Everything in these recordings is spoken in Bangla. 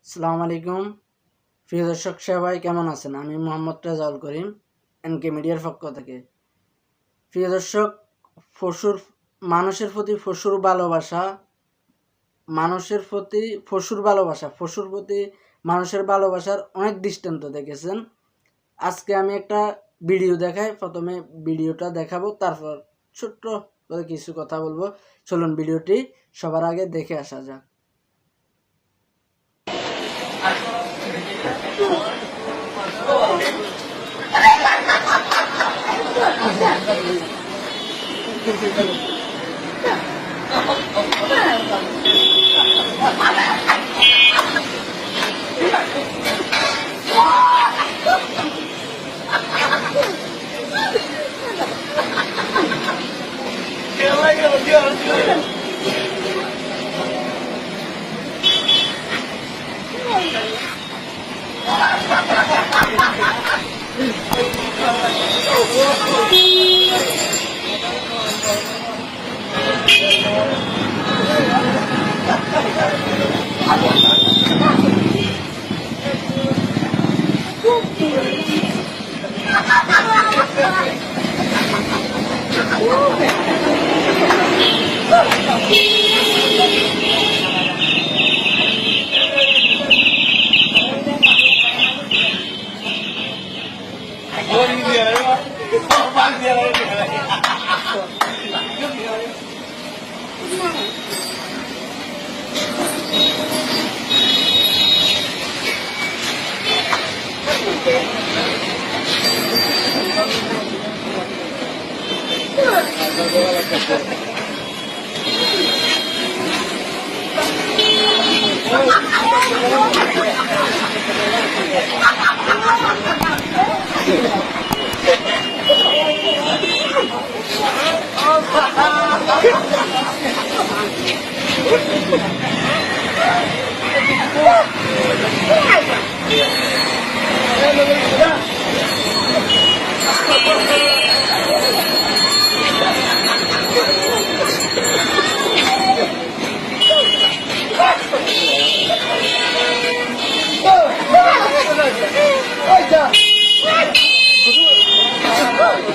আসসালামু আলাইকুম প্রিয় দর্শক, সবাই কেমন আছেন? আমি মোহাম্মদ রেজাউল করিম, এনকে মিডিয়ার পক্ষ থেকে। প্রিয় দর্শক, মানুষের প্রতি পশুর প্রতি মানুষের ভালোবাসার অনেক দৃষ্টান্ত দেখেছেন। আজকে আমি একটা ভিডিও দেখাই। প্রথমে ভিডিওটা দেখাবো, তারপর ছোট্ট করে কিছু কথা বলবো। চলুন ভিডিওটি সবার আগে দেখে আসা যাক।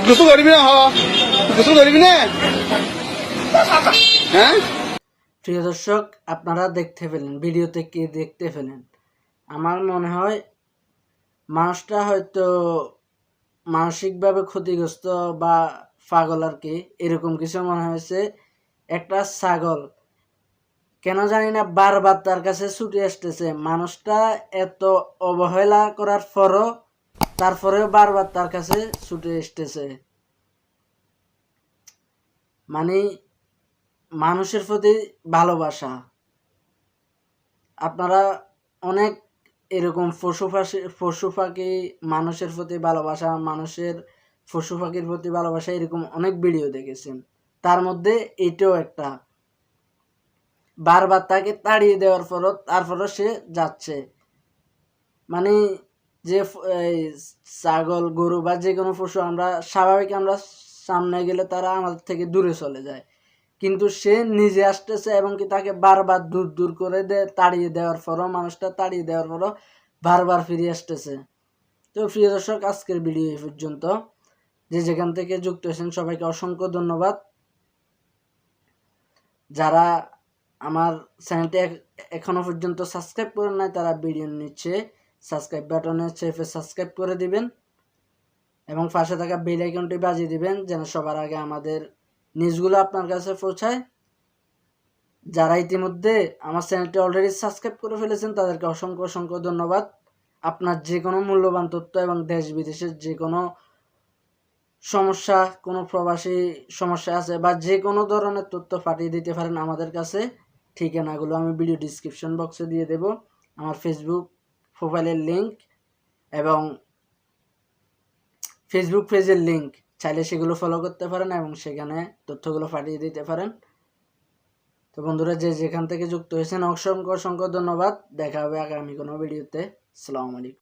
গোসল করবি না? গোসল করবি না? হ্যাঁ প্রিয় দর্শক, আপনারা দেখতে পেলেন, ভিডিওতে কি দেখতে পেলেন? আমার মনে হয় মানুষটা হয়তো মানসিকভাবে ক্ষতিগ্রস্ত বা পাগল আর কি, এরকম কিছু মনে হয়েছে। একটা ছাগল কেন জানি না বারবার তার কাছে ছুটে আসতেছে। মানুষটা এত অবহেলা করার পরও তারপরেও বারবার তার কাছে ছুটে আসতেছে। মানে মানুষের প্রতি ভালোবাসা। আপনারা অনেক এরকম পশু পাখি মানুষের প্রতি ভালোবাসা, পশু পাখির প্রতি ভালোবাসা, এরকম অনেক ভিডিও দেখেছেন। তার মধ্যে এটাও একটা। বারবার তাকে তাড়িয়ে দেওয়ার পরও তারপরও সে যাচ্ছে। মানে যে ছাগল, গরু বা যে কোনো পশু আমরা সামনে গেলে তারা আমাদের থেকে দূরে চলে যায়, কিন্তু সে নিজে আসতেছে এবং কি তাকে বারবার দূর করে তাড়িয়ে দেওয়ার পরও, মানুষটা তাড়িয়ে দেওয়ার পরও বারবার ফিরে আসতেছে। তো প্রিয় দর্শক, আজকের ভিডিও এই পর্যন্ত। যে যেখান থেকে যুক্ত হয়েছেন সবাইকে অসংখ্য ধন্যবাদ। যারা আমার চ্যানেলটি এখনো পর্যন্ত সাবস্ক্রাইব করেন নাই, তারা ভিডিও নিচ্ছে সাবস্ক্রাইব বাটনে চেপে সাবস্ক্রাইব করে দিবেন এবং পাশে থাকা বেল আইকনটি বাজিয়ে দিবেন, যেন সবার আগে আমাদের নিউজগুলো আপনার কাছে পৌঁছায়। যারা ইতিমধ্যে আমার চ্যানেলটি অলরেডি সাবস্ক্রাইব করে ফেলেছেন তাদেরকে অসংখ্য ধন্যবাদ। আপনার যে কোনো মূল্যবান তথ্য এবং দেশ বিদেশের যে কোনো সমস্যা, কোনো প্রবাসী সমস্যা আছে বা যে কোনো ধরনের তথ্য পাঠিয়ে দিতে পারেন আমাদের কাছে। ঠিকানাগুলো আমি ভিডিও ডিসক্রিপশন বক্সে দিয়ে দেব। আমার ফেসবুক প্রোফাইলের লিঙ্ক এবং ফেসবুক পেজের লিঙ্ক, চাইলে সেগুলো ফলো করতে পারেন এবং সেখানে তথ্যগুলো পাঠিয়ে দিতে পারেন। তো বন্ধুরা, যে যেখান থেকে যুক্ত হয়েছেন অসংখ্য ধন্যবাদ। দেখা হবে আগামী কোনো ভিডিওতে। আসসালামু আলাইকুম।